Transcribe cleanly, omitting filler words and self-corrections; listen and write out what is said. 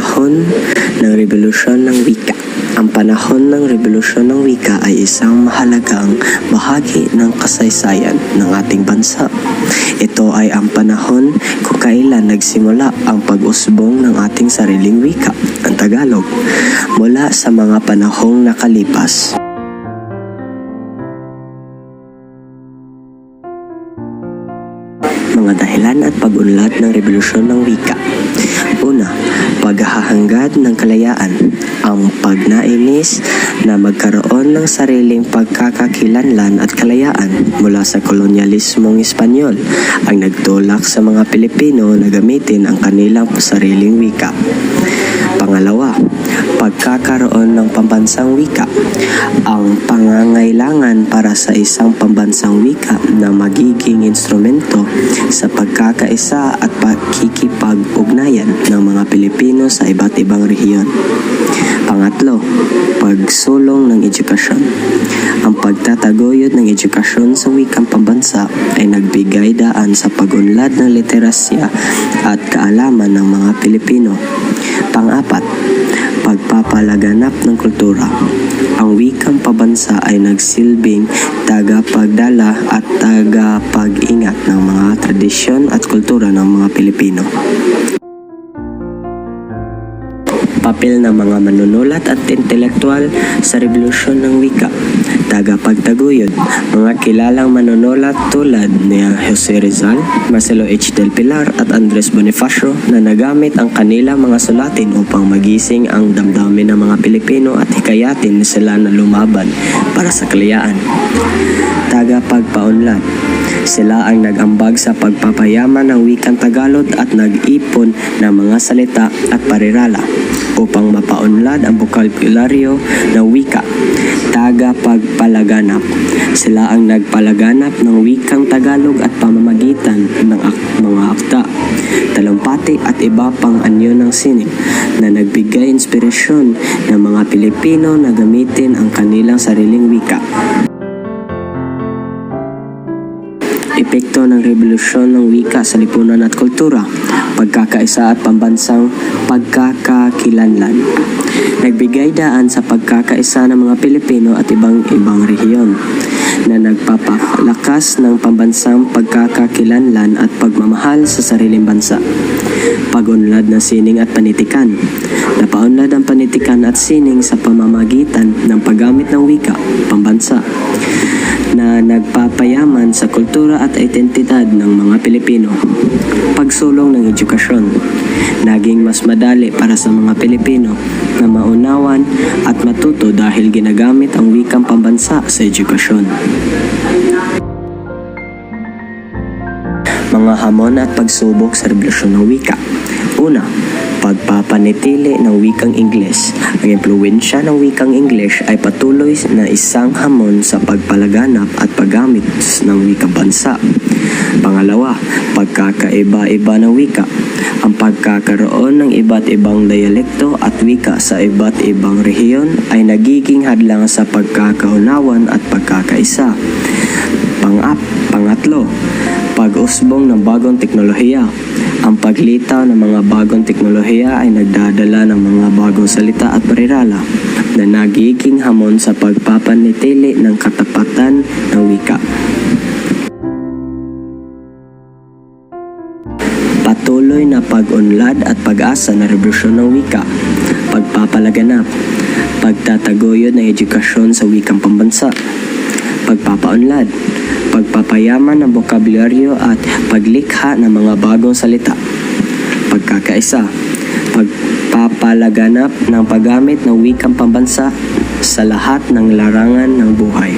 panahon ng Rebolusyon ng Wika. Ang panahon ng Rebolusyon ng Wika ay isang mahalagang bahagi ng kasaysayan ng ating bansa. Ito ay ang panahon kung kailan nagsimula ang pag-usbong ng ating sariling wika, ang Tagalog, mula sa mga panahong nakalipas. Mga dahilan at pag-unlad ng Rebolusyon ng Wika. Una, paghahangad ng kalayaan. Ang pagnainis na magkaroon ng sariling pagkakakilanlan at kalayaan mula sa kolonyalismong Espanyol ang nagtulak sa mga Pilipino na gamitin ang kanilang sariling wika. Pangalawa, pagkakaroon ng pambansang wika. Ang pangangailangan para sa isang pambansang wika na magiging instrumento sa pagkakaisa at pakikipag-ugnayan ng mga Pilipino sa iba't ibang rehiyon. Pangatlo, pagsulong ng edukasyon. Ang pagtataguyod ng edukasyon sa wikang pambansa ay nagbigay daan sa pag-unlad ng literasya at kaalaman ng mga Pilipino. Pang-apat, pagpapalaganap ng kultura. Ang wikang pambansa ay nagsilbing tagapagdala at tagapag-ingat ng mga tradisyon at kultura ng mga Pilipino. Papel ng mga manunulat at intelektual sa Rebolusyon ng Wika. Tagapagtaguyod, mga kilalang manunulat tulad ni Jose Rizal, Marcelo H. del Pilar at Andres Bonifacio na nagamit ang kanilang mga sulatin upang magising ang damdamin ng mga Pilipino at hikayatin sila na lumaban para sa kalayaan. Tagapagpaunlad, sila ang nag-ambag sa pagpapayaman ng wikang Tagalog at nag-ipon ng mga salita at parirala upang mapaunlad ang bokabularyo ng wika. Tagapagpalaganap, sila ang nagpalaganap ng wikang Tagalog at pamamagitan ng mga akta, talumpati at iba pang anyo ng sining na nagbigay inspirasyon ng mga Pilipino na gamitin ang kanilang sariling wika. Epekto ng Rebolusyon ng Wika sa lipunan at kultura, pagkakaisa at pambansang pagkakakilanlan. Nagbigay daan sa pagkakaisa ng mga Pilipino at ibang rehiyon na nagpapalakas ng pambansang pagkakakilanlan at pagmamahal sa sariling bansa. Pag-unlad ng sining at panitikan. Napaunlad ang panitikan at sining sa pamamagitan ng paggamit ng wika, pambansa, na nagpapayaman sa kultura at identidad ng mga Pilipino. Pagsulong ng edukasyon. Naging mas madali para sa mga Pilipino na maunawan at matuto dahil ginagamit ang wikang pambansa sa edukasyon. Mga hamon at pagsubok sa Rebolusyon ng Wika. Una, pagpapanitili ng wikang Ingles. Ang impluwensya ng wikang English ay patuloy na isang hamon sa pagpalaganap at paggamit ng wikang bansa. Pangalawa, pagkakaiba-iba ng wika. Ang pagkakaroon ng iba't ibang dialekto at wika sa iba't ibang rehiyon ay nagiging hadlang sa pagkakaunawan at pagkakaisa. Pangatlo, pag-usbong ng bagong teknolohiya. Ang paglitaw ng mga bagong teknolohiya ay nagdadala ng mga bagong salita at parirala na nagiging hamon sa pagpapanitili ng katapatan ng wika. Patuloy na pag-unlad at pag-asa na Rebolusyon ng Wika. Pagpapalaganap, pagtataguyod ng edukasyon sa wikang pambansa. Pagpapaunlad, pagpapayaman ng bokabularyo at paglikha ng mga bagong salita. Pagkakaisa, pagpapalaganap ng paggamit ng wikang pambansa sa lahat ng larangan ng buhay.